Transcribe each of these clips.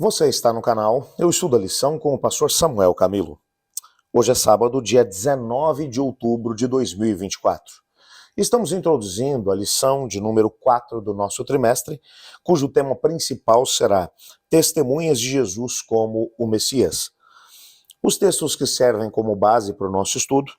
Você está no canal Eu Estudo a Lição com o pastor Samuel Camilo. Hoje é sábado, dia 19 de outubro de 2024. Estamos introduzindo a lição de número 4 do nosso trimestre, cujo tema principal será Testemunhas de Jesus como o Messias. Os textos que servem como base para o nosso estudo,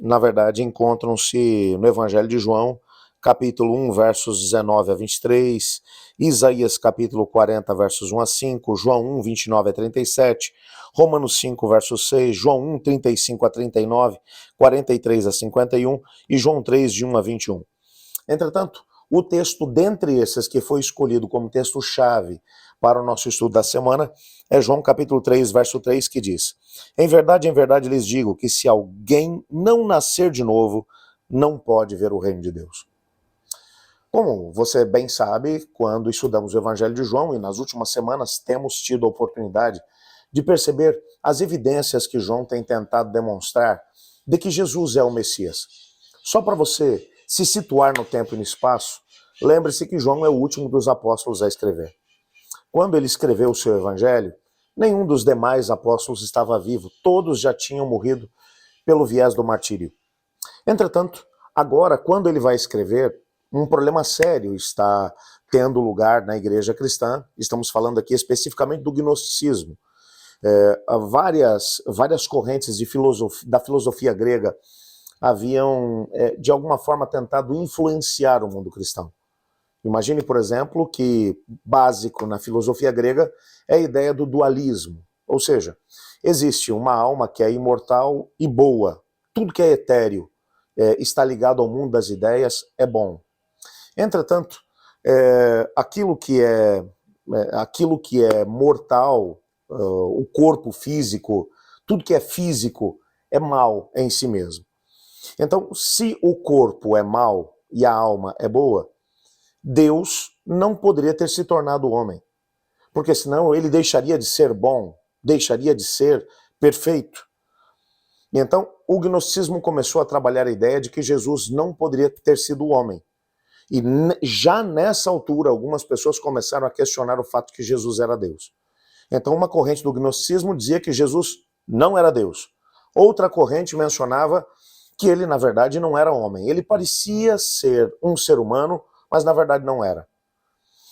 na verdade, encontram-se no Evangelho de João, capítulo 1, versos 19 a 23, Isaías capítulo 40, versos 1 a 5, João 1, 29 a 37, Romanos 5, verso 6, João 1, 35 a 39, 43 a 51 e João 3, de 1 a 21. Entretanto, o texto dentre esses que foi escolhido como texto-chave para o nosso estudo da semana é João capítulo 3, verso 3, que diz: em verdade, lhes digo que se alguém não nascer de novo, não pode ver o reino de Deus. Como você bem sabe, quando estudamos o Evangelho de João, e nas últimas semanas temos tido a oportunidade de perceber as evidências que João tem tentado demonstrar de que Jesus é o Messias. Só para você se situar no tempo e no espaço, lembre-se que João é o último dos apóstolos a escrever. Quando ele escreveu o seu Evangelho, nenhum dos demais apóstolos estava vivo, todos já tinham morrido pelo viés do martírio. Entretanto, agora, quando ele vai escrever, um problema sério está tendo lugar na igreja cristã. Estamos falando aqui especificamente do gnosticismo. Várias correntes da filosofia grega haviam, de alguma forma, tentado influenciar o mundo cristão. Imagine, por exemplo, que básico na filosofia grega é a ideia do dualismo. Ou seja, existe uma alma que é imortal e boa. Tudo que é etéreo está ligado ao mundo das ideias, é bom. Entretanto, aquilo que é mortal, o corpo físico, tudo que é físico é mal em si mesmo. Então, se o corpo é mal e a alma é boa, Deus não poderia ter se tornado homem, porque senão ele deixaria de ser bom, deixaria de ser perfeito. E então, o gnosticismo começou a trabalhar a ideia de que Jesus não poderia ter sido homem. E já nessa altura, algumas pessoas começaram a questionar o fato de que Jesus era Deus. Então, uma corrente do gnosticismo dizia que Jesus não era Deus. Outra corrente mencionava que ele, na verdade, não era homem. Ele parecia ser um ser humano, mas na verdade não era.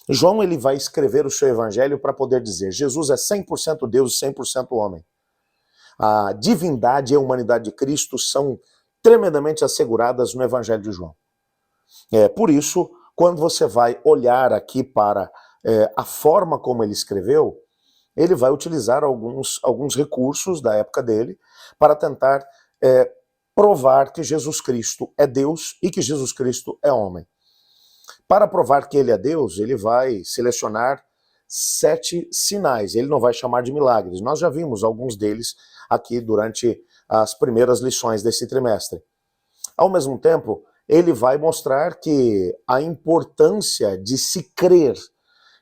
João ele vai escrever o seu evangelho para poder dizer: Jesus é 100% Deus e 100% homem. A divindade e a humanidade de Cristo são tremendamente asseguradas no evangelho de João. Por isso, quando você vai olhar aqui para a forma como ele escreveu, ele vai utilizar alguns recursos da época dele para tentar provar que Jesus Cristo é Deus e que Jesus Cristo é homem. Para provar que ele é Deus, ele vai selecionar 7 sinais. Ele não vai chamar de milagres. Nós já vimos alguns deles aqui durante as primeiras lições desse trimestre. Ao mesmo tempo, ele vai mostrar que a importância de se crer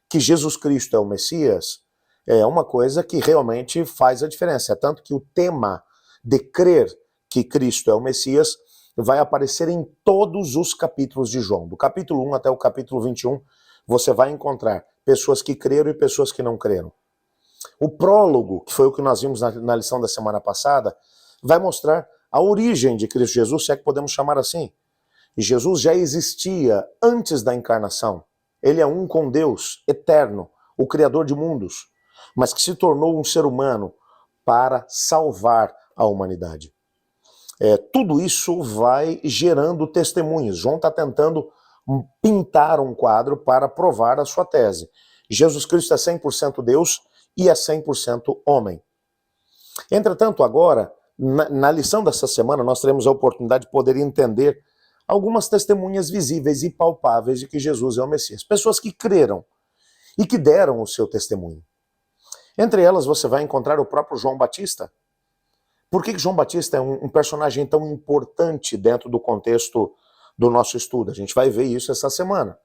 que Jesus Cristo é o Messias é uma coisa que realmente faz a diferença. É tanto que o tema de crer que Cristo é o Messias vai aparecer em todos os capítulos de João. Do capítulo 1 até o capítulo 21, você vai encontrar pessoas que creram e pessoas que não creram. O prólogo, que foi o que nós vimos na lição da semana passada, vai mostrar a origem de Cristo Jesus, se é que podemos chamar assim. Jesus já existia antes da encarnação. Ele é um com Deus, eterno, o Criador de mundos, mas que se tornou um ser humano para salvar a humanidade. Tudo isso vai gerando testemunhos. João está tentando pintar um quadro para provar a sua tese. Jesus Cristo é 100% Deus e é 100% homem. Entretanto, agora, na lição dessa semana, nós teremos a oportunidade de poder entender algumas testemunhas visíveis e palpáveis de que Jesus é o Messias. Pessoas que creram e que deram o seu testemunho. Entre elas você vai encontrar o próprio João Batista. Por que João Batista é um personagem tão importante dentro do contexto do nosso estudo? A gente vai ver isso essa semana.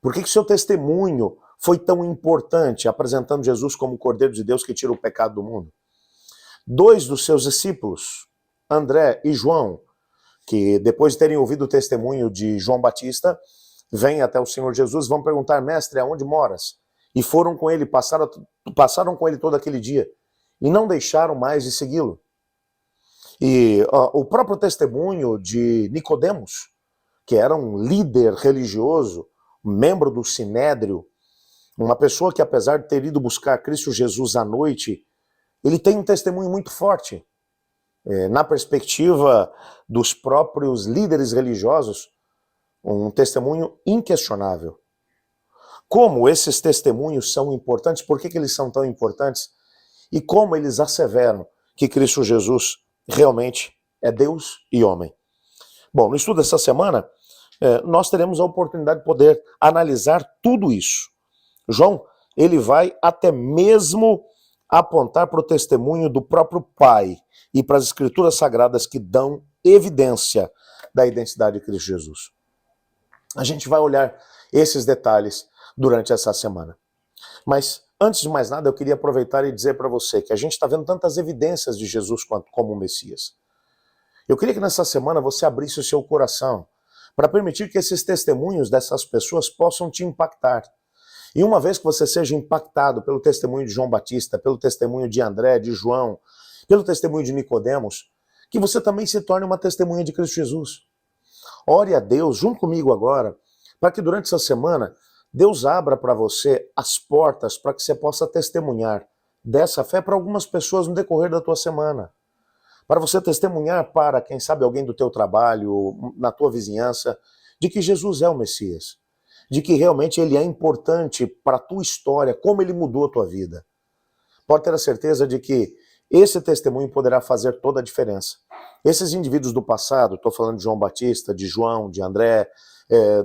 Por que seu testemunho foi tão importante, apresentando Jesus como o Cordeiro de Deus que tira o pecado do mundo? 2 dos seus discípulos, André e João, que depois de terem ouvido o testemunho de João Batista, vêm até o Senhor Jesus e vão perguntar: mestre, aonde moras? e foram com ele, passaram com ele todo aquele dia e não deixaram mais de segui-lo. E o próprio testemunho de Nicodemos, que era um líder religioso, um membro do Sinédrio, uma pessoa que, apesar de ter ido buscar Cristo Jesus à noite, ele tem um testemunho muito forte. Na perspectiva dos próprios líderes religiosos, um testemunho inquestionável. Como esses testemunhos são importantes, por que eles são tão importantes? E como eles asseveram que Cristo Jesus realmente é Deus e homem. Bom, no estudo dessa semana, nós teremos a oportunidade de poder analisar tudo isso. João, ele vai até mesmo apontar para o testemunho do próprio Pai e para as Escrituras Sagradas que dão evidência da identidade de Cristo Jesus. A gente vai olhar esses detalhes durante essa semana. Mas, antes de mais nada, eu queria aproveitar e dizer para você que a gente está vendo tantas evidências de Jesus como o Messias. Eu queria que nessa semana você abrisse o seu coração para permitir que esses testemunhos dessas pessoas possam te impactar. E uma vez que você seja impactado pelo testemunho de João Batista, pelo testemunho de André, de João, pelo testemunho de Nicodemos, que você também se torne uma testemunha de Cristo Jesus. Ore a Deus, junto comigo agora, para que durante essa semana Deus abra para você as portas para que você possa testemunhar dessa fé para algumas pessoas no decorrer da tua semana. Para você testemunhar para, quem sabe, alguém do teu trabalho, na tua vizinhança, de que Jesus é o Messias. De que realmente ele é importante para a tua história, como ele mudou a tua vida. Pode ter a certeza de que esse testemunho poderá fazer toda a diferença. Esses indivíduos do passado, estou falando de João Batista, de João, de André,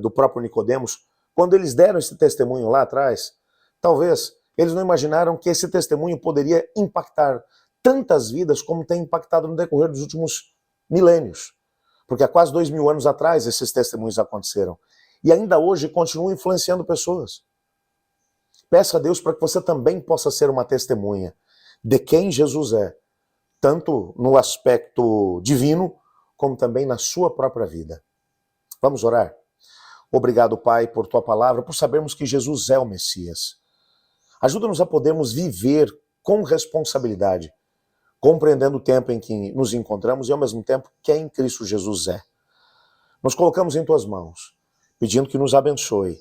do próprio Nicodemos, quando eles deram esse testemunho lá atrás, talvez eles não imaginaram que esse testemunho poderia impactar tantas vidas como tem impactado no decorrer dos últimos milênios. Porque há quase 2000 anos atrás esses testemunhos aconteceram. E ainda hoje continuam influenciando pessoas. Peça a Deus para que você também possa ser uma testemunha de quem Jesus é, tanto no aspecto divino, como também na sua própria vida. Vamos orar? Obrigado, Pai, por tua palavra, por sabermos que Jesus é o Messias. Ajuda-nos a podermos viver com responsabilidade, compreendendo o tempo em que nos encontramos e, ao mesmo tempo, quem Cristo Jesus é. Nos colocamos em tuas mãos, pedindo que nos abençoe.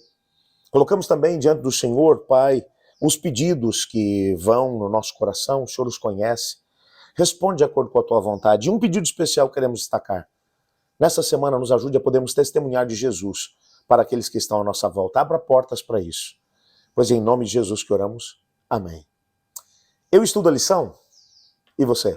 Colocamos também diante do Senhor, Pai, os pedidos que vão no nosso coração, o Senhor os conhece. Responde de acordo com a tua vontade. E um pedido especial queremos destacar. Nessa semana nos ajude a podermos testemunhar de Jesus para aqueles que estão à nossa volta. Abra portas para isso. Pois é em nome de Jesus que oramos. Amém. Eu estudo a lição. E você?